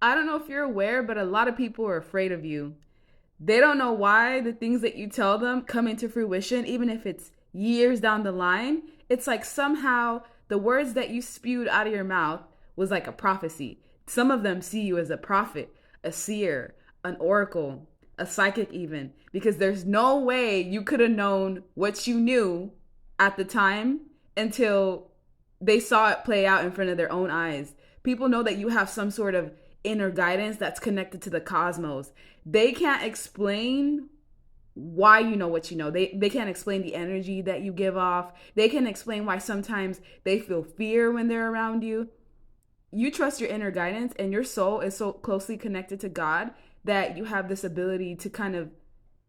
I don't know if you're aware, but a lot of people are afraid of you. They don't know why the things that you tell them come into fruition, even if it's years down the line. It's like somehow the words that you spewed out of your mouth was like a prophecy. Some of them see you as a prophet, a seer, an oracle, a psychic, even, because there's no way you could have known what you knew at the time until they saw it play out in front of their own eyes. People know that you have some sort of inner guidance that's connected to the cosmos. They can't explain why you know what you know. They can't explain the energy that you give off. They can explain why sometimes they feel fear when they're around you. You trust your inner guidance, and your soul is so closely connected to God that you have this ability to kind of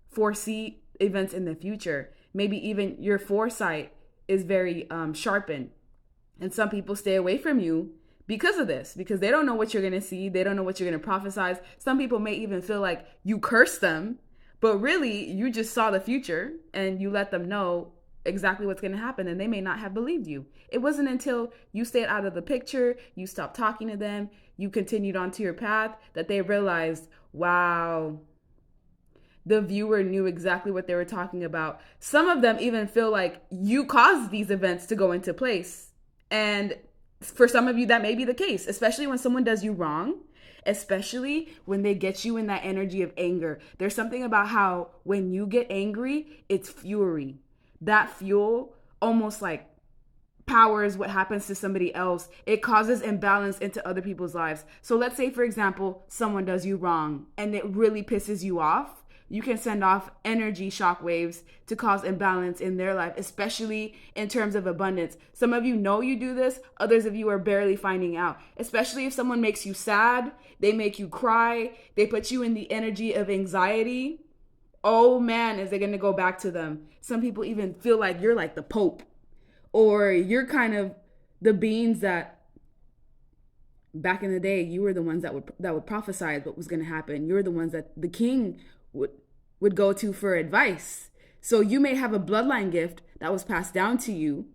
foresee events in the future. Maybe even your foresight is very sharpened. And some people stay away from you because of this, because they don't know what you're going to see. They don't know what you're going to prophesize. Some people may even feel like you cursed them, but really you just saw the future and you let them know exactly what's going to happen, and they may not have believed you. It wasn't until you stayed out of the picture, you stopped talking to them, you continued onto your path, that they realized, wow, the viewer knew exactly what they were talking about. Some of them even feel like you caused these events to go into place. And for some of you, that may be the case, especially when someone does you wrong, especially when they get you in that energy of anger. There's something about how when you get angry, it's fury. That fuel almost like powers what happens to somebody else. It causes imbalance into other people's lives. So let's say, for example, someone does you wrong and it really pisses you off. You can send off energy shockwaves to cause imbalance in their life, especially in terms of abundance. Some of you know you do this, others of you are barely finding out. Especially if someone makes you sad, they make you cry, they put you in the energy of anxiety. Oh man, is it going to go back to them? Some people even feel like you're like the Pope, or you're kind of the beings that back in the day you were the ones that would prophesize what was going to happen. You're the ones that the king would go to for advice. So you may have a bloodline gift that was passed down to you.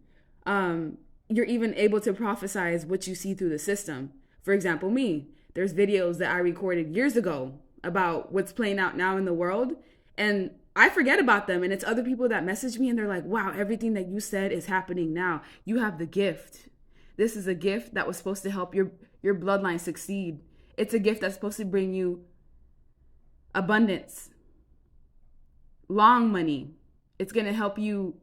You're even able to prophesize what you see through the system. For example, me, there's videos that I recorded years ago about what's playing out now in the world, and I forget about them, and it's other people that message me and they're like, wow, everything that you said is happening now. You have the gift. This is a gift that was supposed to help your bloodline succeed. It's a gift that's supposed to bring you abundance, long money. It's going to help you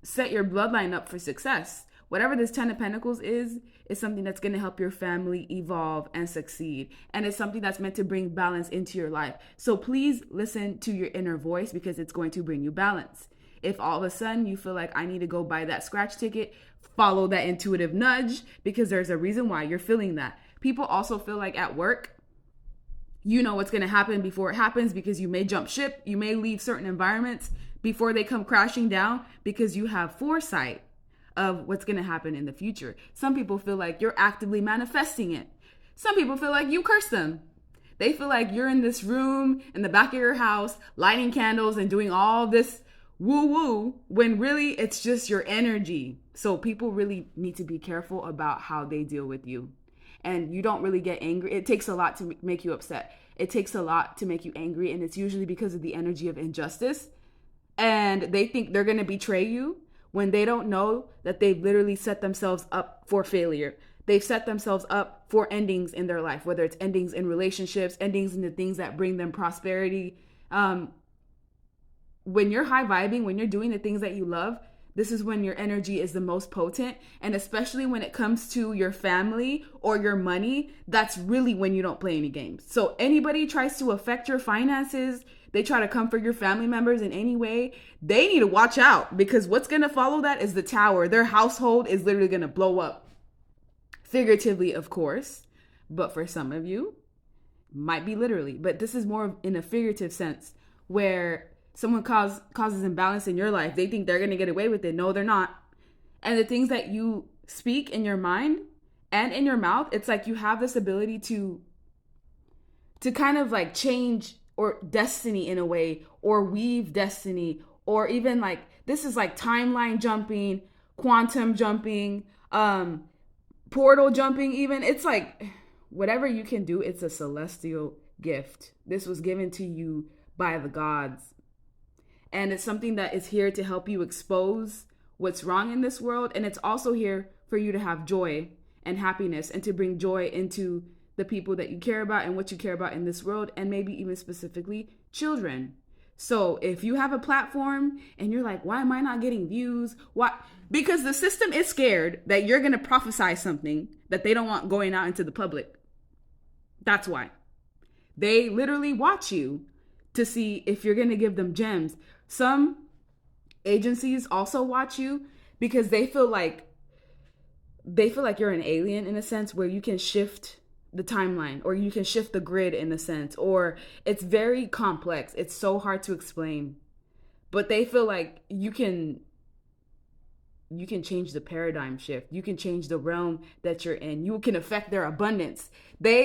set your bloodline up for success. Whatever this 10 of Pentacles is something that's going to help your family evolve and succeed. And it's something that's meant to bring balance into your life. So please listen to your inner voice, because it's going to bring you balance. If all of a sudden you feel like I need to go buy that scratch ticket, follow that intuitive nudge, because there's a reason why you're feeling that. People also feel like at work, you know what's going to happen before it happens, because you may jump ship. You may leave certain environments before they come crashing down, because you have foresight of what's going to happen in the future. Some people feel like you're actively manifesting it. Some people feel like you curse them. They feel like you're in this room in the back of your house, lighting candles and doing all this woo woo, when really it's just your energy. So people really need to be careful about how they deal with you. And you don't really get angry. It takes a lot to make you upset. It takes a lot to make you angry. And it's usually because of the energy of injustice. And they think they're going to betray you when they don't know that they've literally set themselves up for failure. They've set themselves up for endings in their life, whether it's endings in relationships, endings in the things that bring them prosperity. When you're high vibing, when you're doing the things that you love, this is when your energy is the most potent. And especially when it comes to your family or your money, that's really when you don't play any games. So anybody tries to affect your finances, they try to comfort your family members in any way, they need to watch out, because what's going to follow that is the tower. Their household is literally going to blow up. Figuratively, of course, but for some of you, might be literally. But this is more in a figurative sense, where someone causes imbalance in your life. They think they're going to get away with it. No, they're not. And the things that you speak in your mind and in your mouth, it's like you have this ability to kind of like change or destiny in a way, or weave destiny, or even like, this is like timeline jumping, quantum jumping, portal jumping even. It's like, whatever you can do, it's a celestial gift. This was given to you by the gods. And it's something that is here to help you expose what's wrong in this world. And it's also here for you to have joy and happiness and to bring joy into the people that you care about and what you care about in this world, and maybe even specifically children. So if you have a platform and you're like, why am I not getting views? Why? Because the system is scared that you're going to prophesy something that they don't want going out into the public. That's why. They literally watch you to see if you're going to give them gems. Some agencies also watch you because they feel like you're an alien in a sense, where you can shift the timeline or you can shift the grid in a sense, or it's very complex. It's so hard to explain, but they feel like you can change the paradigm shift. You can change the realm that you're in. You can affect their abundance.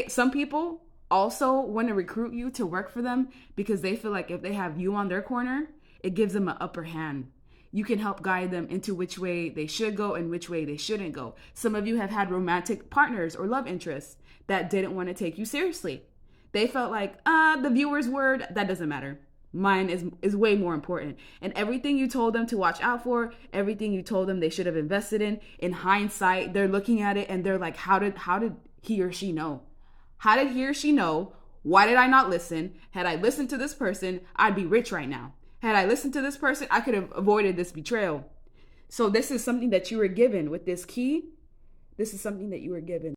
Some people also want to recruit you to work for them because they feel like if they have you on their corner, it gives them an upper hand. You can help guide them into which way they should go and which way they shouldn't go. Some of you have had romantic partners or love interests that didn't want to take you seriously. They felt like, the viewer's word, that doesn't matter. Mine is way more important. And everything you told them to watch out for, everything you told them they should have invested in hindsight, they're looking at it and they're like, how did he or she know? How did he or she know? Why did I not listen? Had I listened to this person, I'd be rich right now. Had I listened to this person, I could have avoided this betrayal. So this is something that you were given with this key. This is something that you were given.